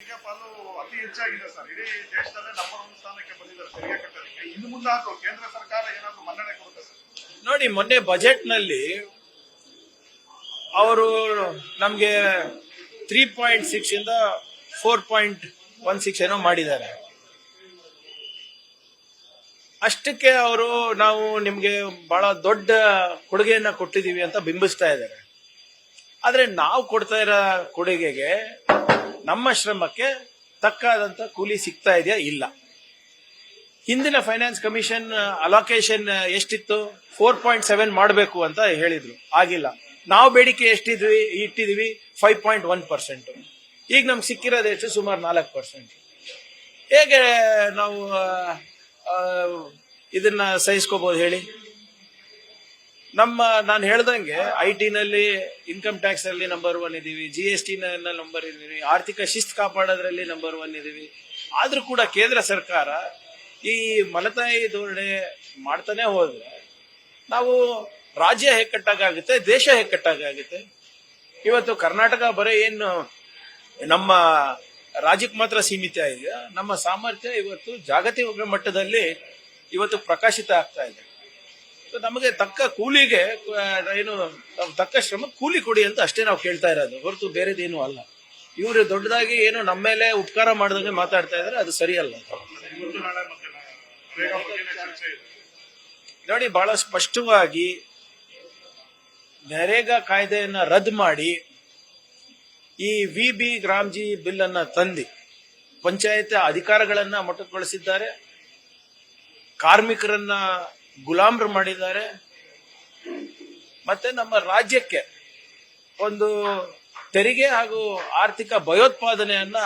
ತೆರಿಗೆ ಪಾಲು ಅತಿ ಹೆಚ್ಚಾಗಿದೆ ಸರ್. ಇಡೀ ದೇಶದಲ್ಲೇ ನಂಬರ್ 1 ಸ್ಥಾನಕ್ಕೆ ಬಂದಿದ್ದಾರೆ ತೆರಿಗೆ ಕಟ್ಟೋದಕ್ಕೆ. ಇನ್ನು ಮುಂದೆ ಕೇಂದ್ರ ಸರ್ಕಾರ ಏನಾದ್ರು ಮನ್ನಣೆ ಕೊಡುತ್ತೆ ಸರ್? ನೋಡಿ, ಮೊನ್ನೆ ಬಜೆಟ್ ನಲ್ಲಿ ಅವರು ನಮ್ಗೆ 3.6 ಇಂದ 4.16 ಏನೋ ಮಾಡಿದ್ದಾರೆ. ಅಷ್ಟಕ್ಕೆ ಅವರು ನಾವು ನಿಮ್ಗೆ ಬಹಳ ದೊಡ್ಡ ಕೊಡುಗೆಯನ್ನ ಕೊಟ್ಟಿದೀವಿ ಅಂತ ಬಿಂಬಿಸ್ತಾ ಇದ್ದಾರೆ. ಆದ್ರೆ ನಾವು ಕೊಡ್ತಾ ಇರೋ ಕೊಡುಗೆಗೆ, ನಮ್ಮ ಶ್ರಮಕ್ಕೆ ತಕ್ಕಾದಂತ ಕೂಲಿ ಸಿಗ್ತಾ ಇದೆಯಾ? ಇಲ್ಲ. ಹಿಂದಿನ ಫೈನಾನ್ಸ್ ಕಮಿಷನ್ ಅಲೋಕೇಶನ್ ಎಷ್ಟಿತ್ತು? 4.7 ಮಾಡಬೇಕು ಅಂತ ಹೇಳಿದ್ರು, ಆಗಿಲ್ಲ. ನಾವು ಬೇಡಿಕೆ ಇಟ್ಟಿದ್ವಿ 5.1%. ಈಗ ನಮ್ಗೆ ಸಿಕ್ಕಿರೋದು ಎಷ್ಟು? ಸುಮಾರು 4%. ಹೇಗೆ ನಾವು ಇದನ್ನ ಸಹಿಸ್ಕೋಬಹುದು ಹೇಳಿ? ನಾನು ಹೇಳ್ದಂಗೆ IT ನಲ್ಲಿ, ಇನ್ಕಮ್ ಟ್ಯಾಕ್ಸ್ ಅಲ್ಲಿ ನಂಬರ್ 1 ಇದೀವಿ, GST ನಂಬರ್ ಇದೀವಿ, ಆರ್ಥಿಕ ಶಿಸ್ತು ಕಾಪಾಡೋದ್ರಲ್ಲಿ ನಂಬರ್ 1 ಇದೀವಿ. ಆದ್ರೂ ಕೂಡ ಕೇಂದ್ರ ಸರ್ಕಾರ ಈ ಮಲತಾಯಿ ಧೋರಣೆ ಮಾಡ್ತಾನೆ ಹೋದ್ರೆ ನಾವು ರಾಜ್ಯ ಹೆಕ್ಕಟ್ಟಾಗುತ್ತೆ, ದೇಶ ಹೆಕ್ಕಟ್ಟಾಗುತ್ತೆ. ಇವತ್ತು ಕರ್ನಾಟಕ ಬರೀ ಏನು ನಮ್ಮ ರಾಜ್ಯಕ್ಕೆ ಮಾತ್ರ ಸೀಮಿತ ಇದೆ, ನಮ್ಮ ಸಾಮರ್ಥ್ಯ ಇವತ್ತು ಜಾಗತಿಕ ಮಟ್ಟದಲ್ಲಿ ಇವತ್ತು ಪ್ರಕಾಶಿತ ಆಗ್ತಾ ಇದೆ. ನಮಗೆ ತಕ್ಕ ಕೂಲಿಗೆ ತಕ್ಕ ಶ್ರಮ ಕೂಲಿ ಕೊಡಿ ಅಂತ ಅಷ್ಟೇ ನಾವು ಕೇಳ್ತಾ ಇರೋದು, ಹೊರತು ಬೇರೆದೇನು ಅಲ್ಲ. ಇವರು ದೊಡ್ಡದಾಗಿ ಏನು ನಮ್ಮ ಮೇಲೆ ಉಪಕಾರ ಮಾಡಿದಂಗೆ ಮಾತಾಡ್ತಾ ಇದ್ದಾರೆ, ಅದು ಸರಿಯಲ್ಲ. ನೋಡಿ, ಬಹಳ ಸ್ಪಷ್ಟವಾಗಿ ನರೇಗಾ ಕಾಯ್ದೆಯನ್ನ ರದ್ದು ಮಾಡಿ ಈ VB ಗ್ರಾಮ್ಜಿ ಬಿಲ್ ಅನ್ನ ತಂದು ಪಂಚಾಯತ್ ಅಧಿಕಾರಗಳನ್ನ ಮೊಟಕುಗೊಳಿಸಿದ್ದಾರೆ, ಕಾರ್ಮಿಕರನ್ನ ಗುಲಾಮರು ಮಾಡಿದ್ದಾರೆ. ಮತ್ತೆ ನಮ್ಮ ರಾಜ್ಯಕ್ಕೆ ಒಂದು ತೆರಿಗೆ ಹಾಗೂ ಆರ್ಥಿಕ ಭಯೋತ್ಪಾದನೆಯನ್ನ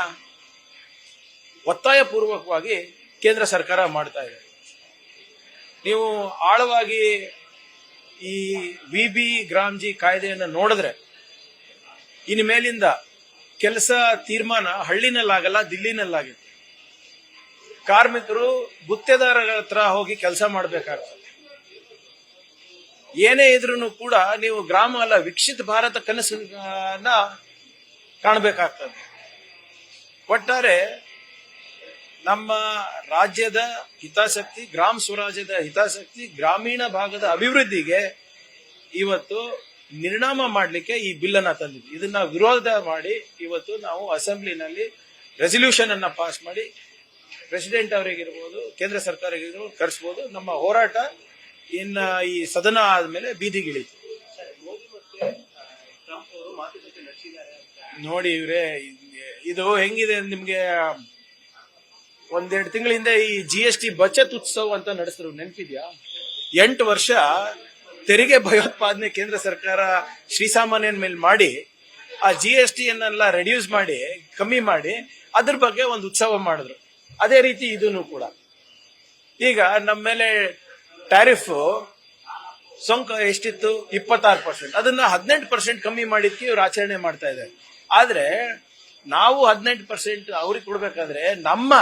ಒತ್ತಾಯಪೂರ್ವಕವಾಗಿ ಕೇಂದ್ರ ಸರ್ಕಾರ ಮಾಡ್ತಾ ಇದೆ. ನೀವು ಆಳವಾಗಿ ಈ VB ಗ್ರಾಮ್ಜಿ ಕಾಯ್ದೆಯನ್ನು ನೋಡಿದ್ರೆ, ಇನ್ನು ಮೇಲಿಂದ ಕೆಲಸ ತೀರ್ಮಾನ ಹಳ್ಳಿನಲ್ಲಾಗಲ್ಲ, ದಿಲ್ಲಿನಲ್ಲಾಗುತ್ತೆ. ಕಾರ್ಮಿಕರು ಗುತ್ತೇದಾರರ ಹತ್ರ ಹೋಗಿ ಕೆಲಸ ಮಾಡಬೇಕಾಗ್ತದೆ. ಏನೇ ಇದ್ರೂ ಕೂಡ ನೀವು ಗ್ರಾಮ ಅಲ್ಲ, ವಿಕಸಿತ ಭಾರತ ಕನಸನ್ನ ಕಾಣಬೇಕಾಗ್ತದೆ. ಒಟ್ಟಾರೆ ನಮ್ಮ ರಾಜ್ಯದ ಹಿತಾಸಕ್ತಿ, ಗ್ರಾಮ ಸ್ವರಾಜ್ಯದ ಹಿತಾಸಕ್ತಿ, ಗ್ರಾಮೀಣ ಭಾಗದ ಅಭಿವೃದ್ಧಿಗೆ ಇವತ್ತು ನಿರ್ಣಾಮ ಮಾಡಲಿಕ್ಕೆ ಈ ಬಿಲ್ ಅನ್ನ ತಂದಿದ್ವಿ. ಇದನ್ನ ವಿರೋಧ ಮಾಡಿ ಇವತ್ತು ನಾವು ಅಸೆಂಬ್ಲಿನಲ್ಲಿ ರೆಸಲ್ಯೂಷನ್ ಅನ್ನ ಪಾಸ್ ಮಾಡಿ ಪ್ರೆಸಿಡೆಂಟ್ ಅವರಿಗಿರ್ಬೋದು, ಕೇಂದ್ರ ಸರ್ಕಾರಗಿರ್ಬೋದು ಕರೆಸಬಹುದು. ನಮ್ಮ ಹೋರಾಟ ಇನ್ನ ಈ ಸದನ ಆದ್ಮೇಲೆ ಬೀದಿಗಿಳಿತು. ನೋಡಿ ಇವ್ರೆ, ಇದು ಹೆಂಗಿದೆ ನಿಮ್ಗೆ, 1-2 ತಿಂಗಳ ಹಿಂದೆ ಈ GST ಬಚತ್ ಉತ್ಸವ ಅಂತ ನಡೆಸಿದ್ರು, ನೆನಪಿದ್ಯಾ? 8 ವರ್ಷ ತೆರಿಗೆ ಭಯೋತ್ಪಾದನೆ ಕೇಂದ್ರ ಸರ್ಕಾರ ಶ್ರೀಸಾಮಾನ್ಯನ ಮೇಲೆ ಮಾಡಿ ಆ GST ಯನ್ನೆಲ್ಲ ರೆಡ್ಯೂಸ್ ಮಾಡಿ, ಕಮ್ಮಿ ಮಾಡಿ, ಅದ್ರ ಬಗ್ಗೆ ಒಂದು ಉತ್ಸವ ಮಾಡಿದ್ರು. ಅದೇ ರೀತಿ ಇದನ್ನು ಕೂಡ ಈಗ ನಮ್ಮ ಮೇಲೆ ಟ್ಯಾರಿಫ್ ಸೊಂಕ ಎಷ್ಟಿತ್ತು? 26%. ಅದನ್ನ 18% ಕಮ್ಮಿ ಮಾಡಿದ್ಕೆ ಇವ್ರು ಆಚರಣೆ ಮಾಡ್ತಾ ಇದ್ದಾರೆ. ಆದ್ರೆ ನಾವು 18% ಅವ್ರಿಗೆ ಕೊಡ್ಬೇಕಾದ್ರೆ ನಮ್ಮ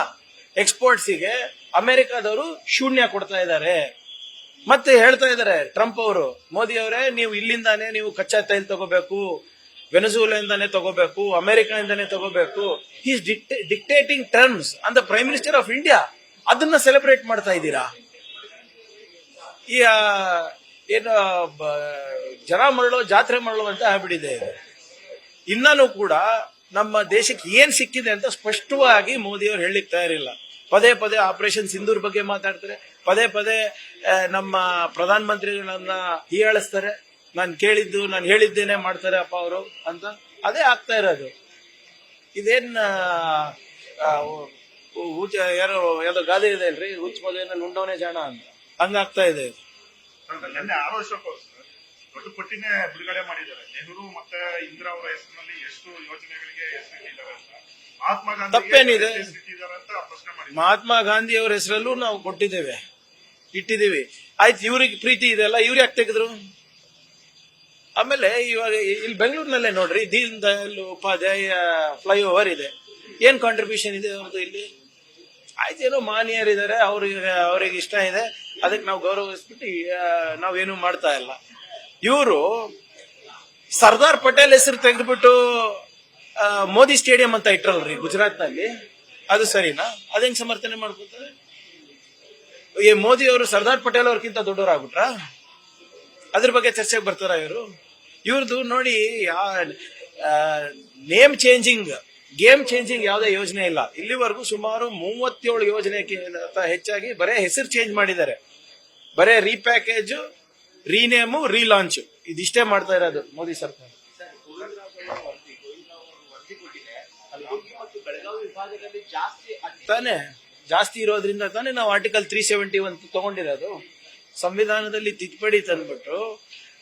ಎಕ್ಸ್ಪೋರ್ಟ್ಸಿಗೆ ಅಮೆರಿಕಾದವರು ಶೂನ್ಯ ಕೊಡ್ತಾ ಇದ್ದಾರೆ. ಮತ್ತೆ ಹೇಳ್ತಾ ಇದ್ದಾರೆ ಟ್ರಂಪ್ ಅವರು, ಮೋದಿ ಅವರೇ, ನೀವು ಇಲ್ಲಿಂದಾನೇ ನೀವು ಕಚ್ಚಾ ತೈಲ ತಗೋಬೇಕು, ವೆನೆಜುವೆಲಾದಿಂದಾನೇ ತಗೋಬೇಕು, ಅಮೆರಿಕಾದಿಂದಾನೇ ತಗೋಬೇಕು. Is dictating terms on the prime minister of India. ಅದನ್ನ ಸೆಲೆಬ್ರೇಟ್ ಮಾಡ್ತಾ ಇದ್ದೀರಾ? ಈ ಏನು ಜನ ಮರಳು ಜಾತ್ರೆ ಮರಳು ಅಂತ ಆಗ್ಬಿಟ್ಟಿದೆ. ಇನ್ನೂ ಕೂಡ ನಮ್ಮ ದೇಶಕ್ಕೆ ಏನ್ ಸಿಕ್ಕಿದೆ ಅಂತ ಸ್ಪಷ್ಟವಾಗಿ ಮೋದಿ ಅವರು ಹೇಳಲಿಕ್ಕೆ ತಯಾರಿಲ್ಲ. ಪದೇ ಪದೇ ಆಪರೇಷನ್ ಸಿಂಧೂರ್ ಬಗ್ಗೆ ಮಾತಾಡ್ತಾರೆ, ಪದೇ ಪದೇ ನಮ್ಮ ಪ್ರಧಾನ ಮಂತ್ರಿಗಳನ್ನ ಹೀಯಾಳಿಸ್ತಾರೆ. ನಾನು ಹೇಳಿದ್ದೇನೆ ಮಾಡ್ತಾರೆ ಅಪ್ಪ ಅವರು ಅಂತ. ಅದೇ ಆಗ್ತಾ ಇರೋದು. ಇದೇನ್ ಯಾವ್ದೋ ಗಾದೆ ಇದೆ ಅಲ್ರಿ, ಹುಚ್ಚ ಮದುವೆನ ನುಂಡವನೇ ಜಾಣ ಅಂತ, ಹಂಗಾಗ್ತಾ ಇದೆ ಇದು. ದೊಡ್ಡ ಪಟ್ಟಿನೇ ಬಿಡುಗಡೆ ಮಾಡಿದ್ದಾರೆ. ನೆಹರು ಮತ್ತೆ ಇಂದಿರಾ ಅವರ ಹೆಸರಿನಲ್ಲಿ ಎಷ್ಟು ಯೋಜನೆಗಳಿಗೆ ಹೆಸರಿಟ್ಟಿದ್ದಾರೆ ಅಂತ. ಮಹಾತ್ಮ ಗಾಂಧಿ ತಪ್ಪೇನಿದೆ? ಅಂತ ಪ್ರಶ್ನೆ ಮಾಡಿ. ಮಹಾತ್ಮ ಗಾಂಧಿ ಅವರ ಹೆಸರಲ್ಲೂ ನಾವು ಇಟ್ಟಿದ್ದೀವಿ. ಆಯ್ತು, ಇವ್ರಿಗೆ ಪ್ರೀತಿ ಇದೆಲ್ಲ, ಇವ್ರು ಯಾಕೆ ತೆಗೆದ್ರು? ಆಮೇಲೆ ಇವಾಗ ಇಲ್ಲಿ ಬೆಂಗಳೂರಿನಲ್ಲೇ ನೋಡ್ರಿ, ದೀನ್ ದಯಾಳ್ ಉಪಾಧ್ಯಾಯ ಫ್ಲೈಓವರ್ ಇದೆ. ಏನ್ ಕಾಂಟ್ರಿಬ್ಯೂಷನ್ ಇದೆ ಅವ್ರದ್ದು ಇಲ್ಲಿ? ಆಯ್ತೇನೋ ಮಾನ್ಯರಿದ್ದಾರೆ, ಅವ್ರಿಗೆ ಇಷ್ಟ ಇದೆ, ಅದಕ್ಕೆ ನಾವು ಗೌರವಿಸ್ಬಿಟ್ಟು ನಾವೇನು ಮಾಡ್ತಾ ಇಲ್ಲ. ಇವರು ಸರ್ದಾರ್ ಪಟೇಲ್ ಹೆಸರು ತೆಗೆದ್ಬಿಟ್ಟು ಮೋದಿ ಸ್ಟೇಡಿಯಂ ಅಂತ ಇಟ್ರಲ್ರಿ ಗುಜರಾತ್ನಲ್ಲಿ, ಅದು ಸರಿನಾ? ಅದೇಂಗ್ ಸಮರ್ಥನೆ ಮಾಡ್ಕೊತಾರೆ? ಈ ಮೋದಿ ಅವರು ಸರ್ದಾರ್ ಪಟೇಲ್ ಅವ್ರಕ್ಕಿಂತ ದೊಡ್ಡವರಾಗ್ಬಿಟ್ರ? ಅದ್ರ ಬಗ್ಗೆ ಚರ್ಚೆಗೆ ಬರ್ತಾರ ಇವರು? ಇವ್ರದ್ದು ನೋಡಿ, ನೇಮ್ ಚೇಂಜಿಂಗ್, ಗೇಮ್ ಚೇಂಜಿಂಗ್ ಯಾವುದೇ ಯೋಜನೆ ಇಲ್ಲ. ಇಲ್ಲಿವರೆಗೂ ಸುಮಾರು 37 ಯೋಜನೆಗಿಂತ ಹೆಚ್ಚಾಗಿ ಬರೇ ಹೆಸರು ಚೇಂಜ್ ಮಾಡಿದ್ದಾರೆ. ಬರೇ ರೀಪ್ಯಾಕೇಜ್, ರೀನೇಮು, ರೀಲಾಂಚ್, ಇದಿಷ್ಟೇ ಮಾಡ್ತಾ ಇರೋದು ಮೋದಿ ಸರ್ಕಾರ. ತಾನೇ ಜಾಸ್ತಿ ಇರೋದ್ರಿಂದ ತಾನೇ ನಾವು ಆರ್ಟಿಕಲ್ 371 ತಗೊಂಡಿರೋದು. ಸಂವಿಧಾನದಲ್ಲಿ ತಿದ್ದುಪಡಿ ತಂದ್ಬಿಟ್ಟು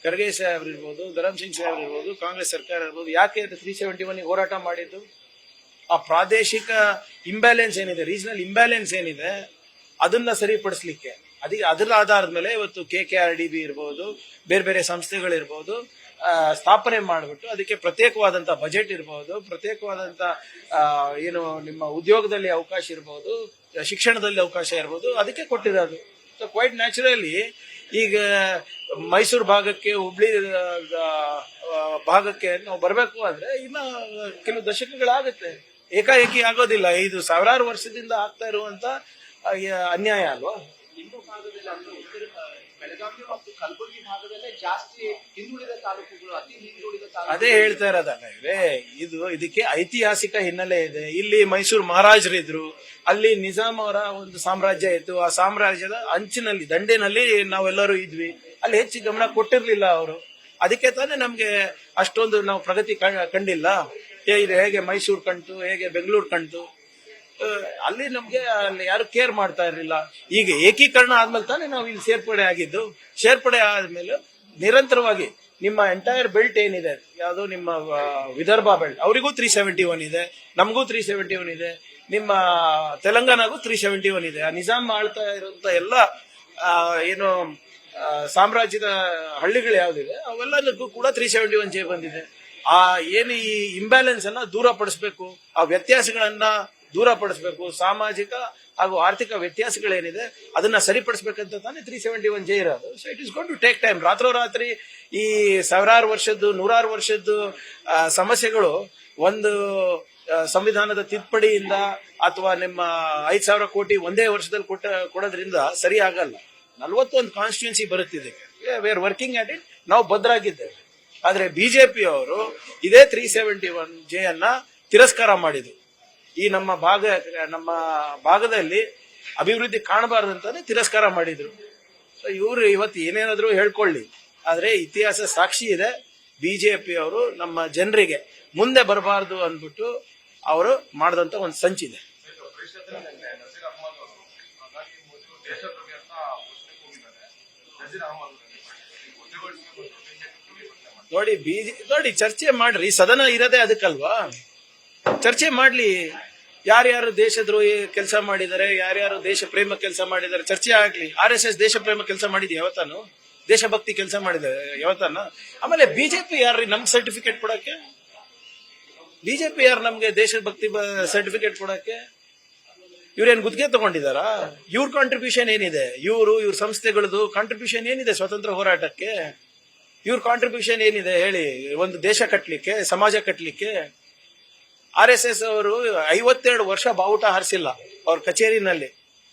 ಖರ್ಗೆ ಸಾಹೇಬ್ರು ಇರ್ಬೋದು, ಧರಮ್ ಸಿಂಗ್ ಸಾಹೇಬ್ರು ಇರ್ಬೋದು, ಕಾಂಗ್ರೆಸ್ ಸರ್ಕಾರ ಇರ್ಬೋದು, ಯಾಕೆ 371 ಹೋರಾಟ ಮಾಡಿದ್ದು? ಆ ಪ್ರಾದೇಶಿಕ ಇಂಬ್ಯಾಲೆನ್ಸ್ ಏನಿದೆ, ರೀಜನಲ್ ಇಂಬ್ಯಾಲೆನ್ಸ್ ಏನಿದೆ, ಅದನ್ನ ಸರಿಪಡಿಸ್ಲಿಕ್ಕೆ. ಅದರ ಆಧಾರದ ಮೇಲೆ ಇವತ್ತು KKRDB ಇರ್ಬೋದು, ಬೇರೆ ಬೇರೆ ಸಂಸ್ಥೆಗಳಿರ್ಬೋದು ಸ್ಥಾಪನೆ ಮಾಡಿಬಿಟ್ಟು ಅದಕ್ಕೆ ಪ್ರತ್ಯೇಕವಾದಂತ ಬಜೆಟ್ ಇರ್ಬೋದು, ಪ್ರತ್ಯೇಕವಾದಂತ ಏನು ನಿಮ್ಮ ಉದ್ಯೋಗದಲ್ಲಿ ಅವಕಾಶ ಇರ್ಬೋದು, ಶಿಕ್ಷಣದಲ್ಲಿ ಅವಕಾಶ ಇರ್ಬೋದು, ಅದಕ್ಕೆ ಕೊಟ್ಟಿರೋದು. ಸೊ ಕ್ವೈಟ್ ನ್ಯಾಚುರಲಿ ಈಗ ಮೈಸೂರು ಭಾಗಕ್ಕೆ, ಹುಬ್ಳಿ ಭಾಗಕ್ಕೆ ನಾವು ಬರಬೇಕು ಅಂದ್ರೆ ಇನ್ನ ಕೆಲವು ದಶಕಗಳಾಗುತ್ತೆ, ಏಕಾಏಕಿ ಆಗೋದಿಲ್ಲ. ಇದು ಸಾವಿರಾರು ವರ್ಷದಿಂದ ಆಗ್ತಾ ಇರುವಂತ ಅನ್ಯಾಯ ಅಲ್ವಾ? ಇನ್ನು ಭಾಗದಲ್ಲಿ ಅಂದ್ರೆ ಬೆಳಗಾವಿ ಮತ್ತು ಕಲಬುರಗಿ ಭಾಗದಲ್ಲೇ ಜಾಸ್ತಿ ಹಿಂದುಳಿದ ತಾಲೂಕುಗಳು, ಅತಿ ಹಿಂದುಳಿದ ತಾಲೂಕು. ಅದೇ ಹೇಳ್ತಾ ಇರೋದಲ್ಲ ಇವ್ರೆ, ಇದಕ್ಕೆ ಐತಿಹಾಸಿಕ ಹಿನ್ನೆಲೆ ಇದೆ. ಇಲ್ಲಿ ಮೈಸೂರು ಮಹಾರಾಜರಿದ್ರು, ಅಲ್ಲಿ ನಿಜಾಮ್ ಅವರ ಒಂದು ಸಾಮ್ರಾಜ್ಯ ಇತ್ತು. ಆ ಸಾಮ್ರಾಜ್ಯದ ಅಂಚಿನಲ್ಲಿ, ದಂಡೆನಲ್ಲಿ ನಾವೆಲ್ಲರೂ ಇದ್ವಿ. ಅಲ್ಲಿ ಹೆಚ್ಚು ಗಮನ ಕೊಟ್ಟಿರ್ಲಿಲ್ಲ ಅವರು. ಅದಕ್ಕೆ ತಾನೇ ನಮ್ಗೆ ಅಷ್ಟೊಂದು ನಾವು ಪ್ರಗತಿ ಕಂಡಿಲ್ಲ. ಇದು ಹೇಗೆ ಮೈಸೂರು ಕಂಡು, ಹೇಗೆ ಬೆಂಗಳೂರು ಕಂಡು, ಅಲ್ಲಿ ನಮ್ಗೆ ಅಲ್ಲಿ ಯಾರು ಕೇರ್ ಮಾಡ್ತಾ ಇರಲಿಲ್ಲ. ಈಗ ಏಕೀಕರಣ ಆದ್ಮೇಲೆ ತಾನೇ ನಾವು ಇಲ್ಲಿ ಸೇರ್ಪಡೆ ಆಗಿದ್ದು. ಸೇರ್ಪಡೆ ಆದ್ಮೇಲೆ ನಿರಂತರವಾಗಿ ನಿಮ್ಮ ಎಂಟೈರ್ ಬೆಲ್ಟ್ ಏನಿದೆ, ಯಾವುದು ನಿಮ್ಮ ವಿದರ್ಭ ಬೆಲ್ಟ್, ಅವರಿಗೂ 371 ಇದೆ, ನಮಗೂ 371 ಇದೆ, ನಿಮ್ಮ ತೆಲಂಗಾಣಗೂ 371 ಇದೆ. ಆ ನಿಜಾಮ್ ಆಳ್ತಾ ಇರುವಂತ ಎಲ್ಲ ಏನು ಸಾಮ್ರಾಜ್ಯದ ಹಳ್ಳಿಗಳು ಯಾವ್ದಿದೆ ಅವೆಲ್ಲದಕ್ಕೂ ಕೂಡ 371 ಬಂದಿದೆ. ಆ ಏನು ಈ ಇಂಬ್ಯಾಲೆನ್ಸ್ ಅನ್ನ ದೂರ ಪಡಿಸ್ಬೇಕು, ಆ ವ್ಯತ್ಯಾಸಗಳನ್ನ ದೂರ ಪಡಿಸ್ಬೇಕು, ಸಾಮಾಜಿಕ ಹಾಗೂ ಆರ್ಥಿಕ ವ್ಯತ್ಯಾಸಗಳೇನಿದೆ ಅದನ್ನ ಸರಿಪಡಿಸ್ಬೇಕಂತ ತಾನೇ 371 ಇರೋದು. So it is going to take time. ರಾತ್ರೋರಾತ್ರಿ ಈ ಸಾವಿರಾರು ವರ್ಷದ್ದು, ನೂರಾರು ವರ್ಷದ್ದು ಸಮಸ್ಯೆಗಳು ಒಂದು ಸಂವಿಧಾನದ ತಿದ್ದುಪಡಿಯಿಂದ ಅಥವಾ ನಿಮ್ಮ 5,000 ಕೋಟಿ ಒಂದೇ ವರ್ಷದಲ್ಲಿ ಕೊಡೋದ್ರಿಂದ ಸರಿ ಆಗಲ್ಲ. 41 ಕಾನ್ಸ್ಟಿಟ್ಯೂನ್ಸಿ ಬರುತ್ತಿದೆ. We are working at it. ನಾವು ಭದ್ರಾಗಿದ್ದೇವೆ. ಆದ್ರೆ ಬಿಜೆಪಿ ಅವರು ಇದೇ 371 ಅನ್ನ ತಿರಸ್ಕಾರ ಮಾಡಿದ್ರು. ಈ ನಮ್ಮ ಭಾಗದಲ್ಲಿ ಅಭಿವೃದ್ಧಿ ಕಾಣಬಾರದಂತಾನೆ ತಿರಸ್ಕಾರ ಮಾಡಿದ್ರು. ಸೊ ಇವರು ಇವತ್ತು ಏನೇನಾದ್ರೂ ಹೇಳ್ಕೊಳ್ಳಿ, ಆದ್ರೆ ಇತಿಹಾಸ ಸಾಕ್ಷಿ ಇದೆ. ಬಿಜೆಪಿ ಅವರು ನಮ್ಮ ಜನರಿಗೆ ಮುಂದೆ ಬರಬಾರದು ಅಂದ್ಬಿಟ್ಟು ಅವರು ಮಾಡಿದಂತ ಒಂದು ಸಂಚಿದೆ. ನೋಡಿ ಚರ್ಚೆ ಮಾಡ್ರಿ, ಸದನ ಇರೋದೇ ಅದಕ್ಕಲ್ವಾ? ಚರ್ಚೆ ಮಾಡ್ಲಿ. ಯಾರ್ಯಾರು ದೇಶದ್ರೋಹಿ ಕೆಲಸ ಮಾಡಿದ್ದಾರೆ, ಯಾರ್ಯಾರು ದೇಶ ಪ್ರೇಮ ಕೆಲಸ ಮಾಡಿದ್ದಾರೆ, ಚರ್ಚೆ ಆಗ್ಲಿ. RSS ದೇಶ ಪ್ರೇಮ ಕೆಲಸ ಮಾಡಿದ್ಯ ಯಾವತ್ತಾನು? ದೇಶಭಕ್ತಿ ಕೆಲಸ ಮಾಡಿದ್ದಾರೆ ಯಾವತ್ತಾನ? ಆಮೇಲೆ ಬಿಜೆಪಿ ಯಾರ್ರಿ ನಮ್ಗೆ ಸರ್ಟಿಫಿಕೇಟ್ ಕೊಡಕ್ಕೆ? ಬಿಜೆಪಿ ಯಾರು ನಮ್ಗೆ ದೇಶಭಕ್ತಿ ಸರ್ಟಿಫಿಕೇಟ್ ಕೊಡಕ್ಕೆ? ಇವ್ರೇನ್ ಗುತ್ತಿಗೆ ತಗೊಂಡಿದಾರಾ? ಇವ್ರ ಕಾಂಟ್ರಿಬ್ಯೂಷನ್ ಏನಿದೆ? ಇವ್ರ ಸಂಸ್ಥೆಗಳದು ಕಾಂಟ್ರಿಬ್ಯೂಷನ್ ಏನಿದೆ ಸ್ವತಂತ್ರ ಹೋರಾಟಕ್ಕೆ? ಇವ್ರ ಕಾಂಟ್ರಿಬ್ಯೂಷನ್ ಏನಿದೆ ಹೇಳಿ? ಒಂದು ದೇಶ ಕಟ್ಲಿಕ್ಕೆ, ಸಮಾಜ ಕಟ್ಲಿಕ್ಕೆ. RSS ಅವರು 52 ವರ್ಷ ಬಾವುಟ ಹಾರಿಸಿಲ್ಲ ಅವ್ರ ಕಚೇರಿನಲ್ಲಿ.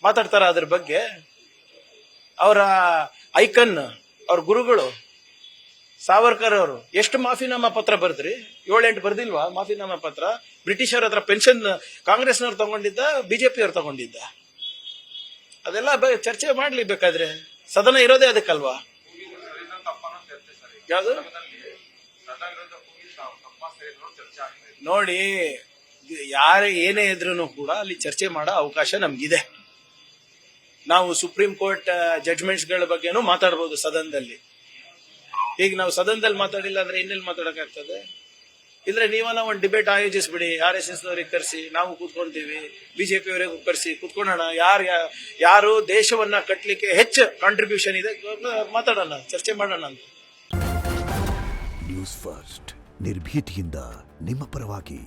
ಮಾತಾಡ್ತಾರ ಅದ್ರ ಬಗ್ಗೆ? ಅವರ ಐಕನ್, ಅವ್ರ ಗುರುಗಳು ಸಾವರ್ಕರ್ ಅವರು ಎಷ್ಟು ಮಾಫಿನಾಮಾ ಪತ್ರ ಬರ್ದ್ರಿ? 7-8 ಬರ್ದಿಲ್ವಾ ಮಾಫಿನಾಮಾ ಪತ್ರ? ಬ್ರಿಟಿಷರ ಹತ್ರ ಪೆನ್ಷನ್ ಕಾಂಗ್ರೆಸ್ನವ್ರು ತಗೊಂಡಿದ್ದ, ಬಿಜೆಪಿ ಅವ್ರು ತಗೊಂಡಿದ್ದ? ಅದೆಲ್ಲ ಚರ್ಚೆ ಮಾಡ್ಲಿ ಬೇಕಾದ್ರೆ. ಸದನ ಇರೋದೇ ಅದಕ್ಕಲ್ವಾ? ಯಾವುದು ನೋಡಿ, ಯಾರೇ ಏನೇ ಇದ್ರೂ ಕೂಡ ಅಲ್ಲಿ ಚರ್ಚೆ ಮಾಡೋ ಅವಕಾಶ ನಮ್ಗಿದೆ. ನಾವು ಸುಪ್ರೀಂ ಕೋರ್ಟ್ ಜಡ್ಜ್ಮೆಂಟ್ಸ್ ಗಳ ಬಗ್ಗೆನೂ ಮಾತಾಡಬಹುದು ಸದನದಲ್ಲಿ. ಈಗ ನಾವು ಸದನದಲ್ಲಿ ಮಾತಾಡಿಲ್ಲ ಅಂದ್ರೆ ಇನ್ನೆಲ್ಲಿ ಮಾತಾಡಕ್ಕಾಗ್ತದೆ? ಇದ್ರೆ ನೀವನ್ನ ಒಂದು ಡಿಬೇಟ್ ಆಯೋಜಿಸ್ಬಿಡಿ, RSS ಅವರಿಗೆ ಕರೆಸಿ, ನಾವು ಕೂತ್ಕೊಂತೀವಿ, ಬಿಜೆಪಿ ಅವರಿಗೂ ಕರೆಸಿ ಕೂತ್ಕೊಳ್ಳೋಣ. ಯಾರು ದೇಶವನ್ನ ಕಟ್ಟಲಿಕ್ಕೆ ಹೆಚ್ಚು ಕಾಂಟ್ರಿಬ್ಯೂಷನ್ ಇದೆ ಮಾತಾಡೋಣ, ಚರ್ಚೆ ಮಾಡೋಣ ಅಂತ. ನ್ಯೂಸ್ ಫಸ್ಟ್ ನಿರ್ಭೀತಿಯಿಂದ ನಿಮ್ಮ ಪರವಾಗಿ.